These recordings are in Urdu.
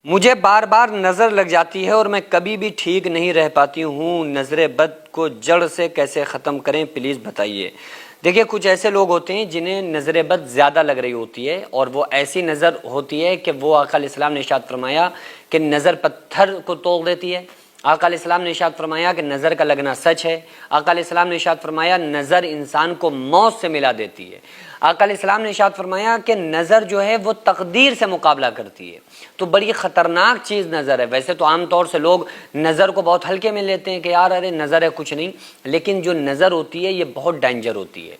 مجھے بار بار نظر لگ جاتی ہے اور میں کبھی بھی ٹھیک نہیں رہ پاتی ہوں، نظر بد کو جڑ سے کیسے ختم کریں پلیز بتائیے۔ دیکھیے کچھ ایسے لوگ ہوتے ہیں جنہیں نظر بد زیادہ لگ رہی ہوتی ہے، اور وہ ایسی نظر ہوتی ہے کہ وہ آقا علیہ السلام نے ارشاد فرمایا کہ نظر پتھر کو توڑ دیتی ہے۔ آقا علیہ السلام نے ارشاد فرمایا کہ نظر کا لگنا سچ ہے۔ آقا علیہ السلام نے ارشاد فرمایا نظر انسان کو موت سے ملا دیتی ہے۔ آقا علیہ السلام نے ارشاد فرمایا کہ نظر جو ہے وہ تقدیر سے مقابلہ کرتی ہے، تو بڑی خطرناک چیز نظر ہے۔ ویسے تو عام طور سے لوگ نظر کو بہت ہلکے میں لیتے ہیں کہ یار ارے نظر ہے کچھ نہیں، لیکن جو نظر ہوتی ہے یہ بہت ڈینجر ہوتی ہے،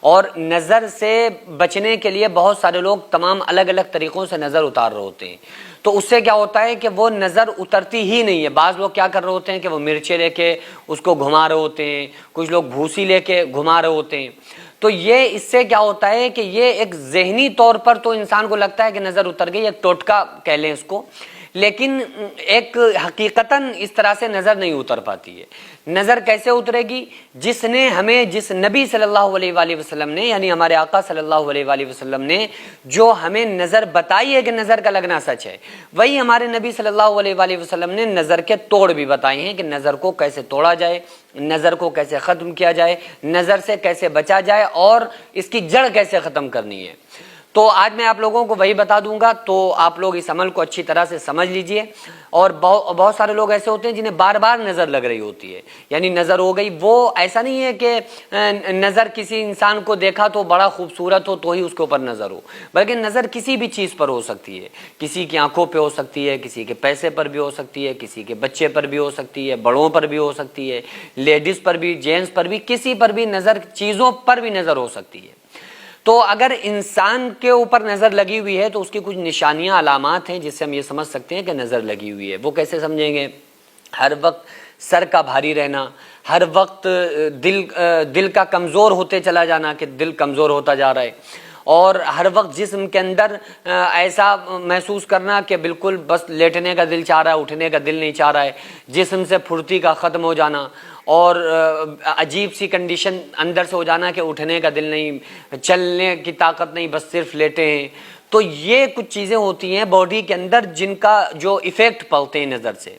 اور نظر سے بچنے کے لیے بہت سارے لوگ تمام الگ الگ طریقوں سے نظر اتار رہے ہوتے ہیں۔ تو اس سے کیا ہوتا ہے کہ وہ نظر اترتی ہی نہیں ہے۔ بعض لوگ کیا کر رہے ہوتے ہیں کہ وہ مرچیں لے کے اس کو گھما رہے ہوتے ہیں، کچھ لوگ بھوسی لے کے گھما رہے ہوتے ہیں۔ تو یہ اس سے کیا ہوتا ہے کہ یہ ایک ذہنی طور پر تو انسان کو لگتا ہے کہ نظر اتر گئی، ایک ٹوٹکا کہہ لیں اس کو، لیکن ایک حقیقتاً اس طرح سے نظر نہیں اتر پاتی ہے۔ نظر کیسے اترے گی؟ جس نبی صلی اللہ علیہ وآلہ وسلم نے، یعنی ہمارے آقا صلی اللہ علیہ وآلہ وسلم نے جو ہمیں نظر بتائی ہے کہ نظر کا لگنا سچ ہے، وہی ہمارے نبی صلی اللہ علیہ وآلہ وسلم نے نظر کے توڑ بھی بتائے ہیں کہ نظر کو کیسے توڑا جائے، نظر کو کیسے ختم کیا جائے، نظر سے کیسے بچا جائے، اور اس کی جڑ کیسے ختم کرنی ہے۔ تو آج میں آپ لوگوں کو وہی بتا دوں گا، تو آپ لوگ اس عمل کو اچھی طرح سے سمجھ لیجئے۔ اور بہت سارے لوگ ایسے ہوتے ہیں جنہیں بار بار نظر لگ رہی ہوتی ہے، یعنی نظر ہو گئی۔ وہ ایسا نہیں ہے کہ نظر کسی انسان کو دیکھا تو بڑا خوبصورت ہو تو ہی اس کے اوپر نظر ہو، بلکہ نظر کسی بھی چیز پر ہو سکتی ہے۔ کسی کی آنکھوں پہ ہو سکتی ہے، کسی کے پیسے پر بھی ہو سکتی ہے، کسی کے بچے پر بھی ہو سکتی ہے، بڑوں پر بھی ہو سکتی ہے، لیڈیز پر بھی، جینٹس پر بھی، کسی پر بھی نظر، چیزوں پر بھی نظر ہو سکتی ہے۔ تو اگر انسان کے اوپر نظر لگی ہوئی ہے تو اس کی کچھ نشانیاں، علامات ہیں جس سے ہم یہ سمجھ سکتے ہیں کہ نظر لگی ہوئی ہے۔ وہ کیسے سمجھیں گے؟ ہر وقت سر کا بھاری رہنا، ہر وقت دل کا کمزور ہوتے چلا جانا کہ دل کمزور ہوتا جا رہا ہے، اور ہر وقت جسم کے اندر ایسا محسوس کرنا کہ بالکل بس لیٹنے کا دل چاہ رہا ہے، اٹھنے کا دل نہیں چاہ رہا ہے، جسم سے پھرتی کا ختم ہو جانا، اور عجیب سی کنڈیشن اندر سے ہو جانا کہ اٹھنے کا دل نہیں، چلنے کی طاقت نہیں، بس صرف لیٹے ہیں۔ تو یہ کچھ چیزیں ہوتی ہیں باڈی کے اندر جن کا جو ایفیکٹ پڑتے ہیں نظر سے،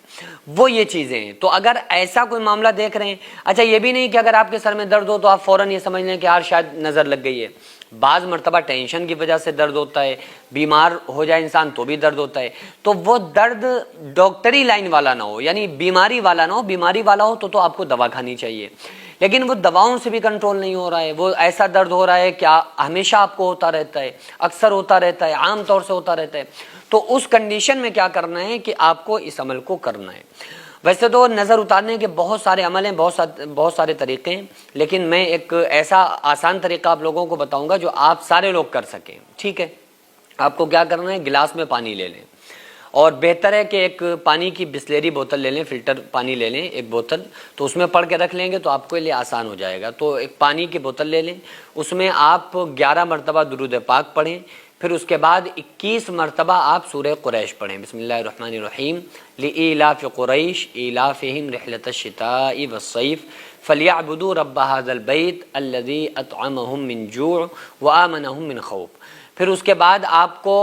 وہ یہ چیزیں ہیں۔ تو اگر ایسا کوئی معاملہ دیکھ رہے ہیں، اچھا یہ بھی نہیں کہ اگر آپ کے سر میں درد ہو تو آپ فوراً یہ سمجھ لیں کہ یار شاید نظر لگ گئی ہے۔ بعض مرتبہ ٹینشن کی وجہ سے درد ہوتا ہے، بیمار ہو جائے انسان تو بھی درد ہوتا ہے، تو وہ درد ڈاکٹری لائن والا نہ ہو، یعنی بیماری والا نہ ہو۔ بیماری والا ہو تو آپ کو دوا کھانی چاہیے، لیکن وہ دواؤں سے بھی کنٹرول نہیں ہو رہا ہے، وہ ایسا درد ہو رہا ہے کہ ہمیشہ آپ کو ہوتا رہتا ہے، اکثر ہوتا رہتا ہے، عام طور سے ہوتا رہتا ہے، تو اس کنڈیشن میں کیا کرنا ہے کہ آپ کو اس عمل کو کرنا ہے۔ ویسے تو نظر اتارنے کے بہت سارے عمل ہیں، بہت سارے طریقے ہیں، لیکن میں ایک ایسا آسان طریقہ آپ لوگوں کو بتاؤں گا جو آپ سارے لوگ کر سکیں۔ ٹھیک ہے، آپ کو کیا کرنا ہے؟ گلاس میں پانی لے لیں، اور بہتر ہے کہ ایک پانی کی بسلیری بوتل لے لیں، فلٹر پانی لے لیں ایک بوتل، تو اس میں پڑھ کے رکھ لیں گے تو آپ کے لیے آسان ہو جائے گا۔ تو ایک پانی کی بوتل لے لیں، اس میں آپ 11 مرتبہ درود پاک پڑھیں، پھر اس کے بعد 21 مرتبہ آپ سورہ قریش پڑھیں۔ بسم اللہ الرحمن الرحیم، لإیلاف قریش ایلافہم رحلۃ الشتاء والصیف فلیعبدوا رب ھذا البیت الذی اطعمہم من جوع وآمنہم من خوف۔ پھر اس کے بعد آپ کو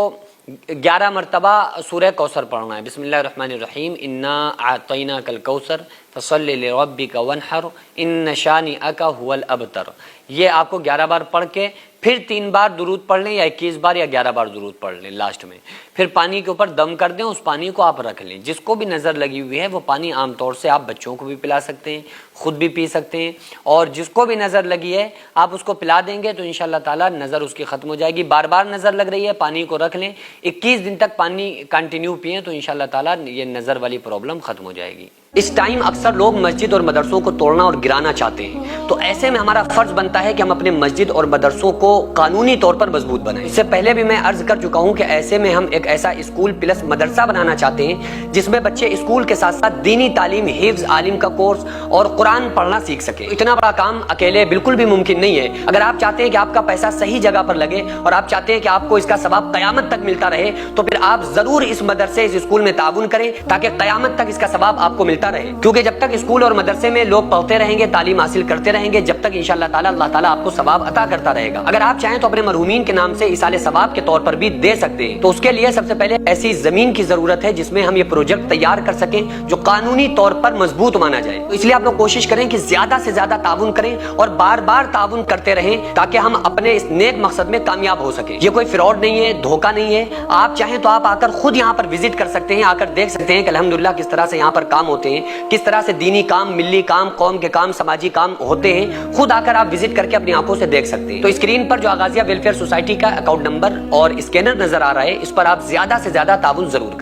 11 مرتبہ سورہ کوثر پڑھنا ہے۔ بسم اللہ الرحمن الرحیم، انا اعطیناک الکوثر فصلی لربک وانحر ان شانئک ھو الابتر۔ یہ آپ کو 11 بار پڑھ کے پھر 3 بار درود پڑھ لیں، یا 21 بار یا 11 بار درود پڑھ لیں لاسٹ میں، پھر پانی کے اوپر دم کر دیں، اس پانی کو آپ رکھ لیں۔ جس کو بھی نظر لگی ہوئی ہے وہ پانی عام طور سے آپ بچوں کو بھی پلا سکتے ہیں، خود بھی پی سکتے ہیں، اور جس کو بھی نظر لگی ہے آپ اس کو پلا دیں گے تو انشاءاللہ تعالی نظر اس کی ختم ہو جائے گی۔ بار بار نظر لگ رہی ہے، پانی کو رکھ لیں، 21 دن تک پانی کنٹینیو پئیں تو انشاءاللہ تعالی یہ نظر والی پرابلم ختم ہو جائے گی۔ اس ٹائم اکثر لوگ مسجد اور مدرسوں کو توڑنا اور گرانا چاہتے ہیں، تو ایسے میں ہمارا فرض بنتا ہے کہ ہم اپنے مسجد اور مدرسوں کو قانونی طور پر مضبوط بنائیں۔ اس سے پہلے بھی میں عرض کر چکا ہوں کہ ایسے میں ہم ایک ایسا اسکول پلس مدرسہ بنانا چاہتے ہیں جس میں بچے اسکول کے ساتھ ساتھ دینی تعلیم، حفظ، عالم کا کورس اور قرآن پڑھنا سیکھ سکیں۔ اتنا بڑا کام اکیلے بالکل بھی ممکن نہیں ہے۔ اگر آپ چاہتے ہیں کہ آپ کا پیسہ صحیح جگہ پر لگے اور آپ چاہتے ہیں کہ آپ کو اس کا ثواب قیامت تک ملتا رہے، تو پھر آپ ضرور اس مدرسے، اس اسکول میں تعاون کریں تاکہ قیامت تک اس کا ثواب آپ کو ملتا رہے، کیونکہ جب تک اسکول اور مدرسے میں لوگ پڑھتے رہیں گے، تعلیم حاصل کرتے رہیں گے، جب تک انشاءاللہ تعالی اللہ تعالیٰ آپ کو ثواب عطا کرتا رہے گا۔ اگر آپ چاہیں تو اپنے مرحومین کے نام سے ایصال ثواب کے طور پر بھی دے سکتے ہیں، تو اس کے لیے سب سے پہلے ایسی زمین کی ضرورت ہے جس میں ہم یہ پروجیکٹ تیار کر سکیں جو قانونی طور پر مضبوط مانا جائے. تو اس لیے آپ لوگ کوشش کریں کہ زیادہ سے زیادہ تعاون کریں اور بار بار تعاون کرتے رہیں تاکہ ہم اپنے اس نیک مقصد میں کامیاب ہو سکیں. یہ کوئی فراڈ نہیں ہے, دھوکہ نہیں ہے. آپ چاہیں تو آپ آ کر خود یہاں پر وزٹ کر سکتے ہیں, آ کر دیکھ سکتے ہیں کہ الحمدللہ کس طرح سے یہاں پر کام ہوتے ہیں, کس طرح سے دینی کام, ملی کام, قوم کے کام, سماجی کام ہوتے ہیں. خود آ کر آپ وزٹ کر کے اپنی آنکھوں سے دیکھ سکتے ہیں. تو اسکرین پر جو آغازیہ ویلفیئر سوسائٹی کا اکاؤنٹ نمبر اور اسکینر نظر آ رہا ہے, اس پر آپ زیادہ سے زیادہ تعاون ضرور کریں.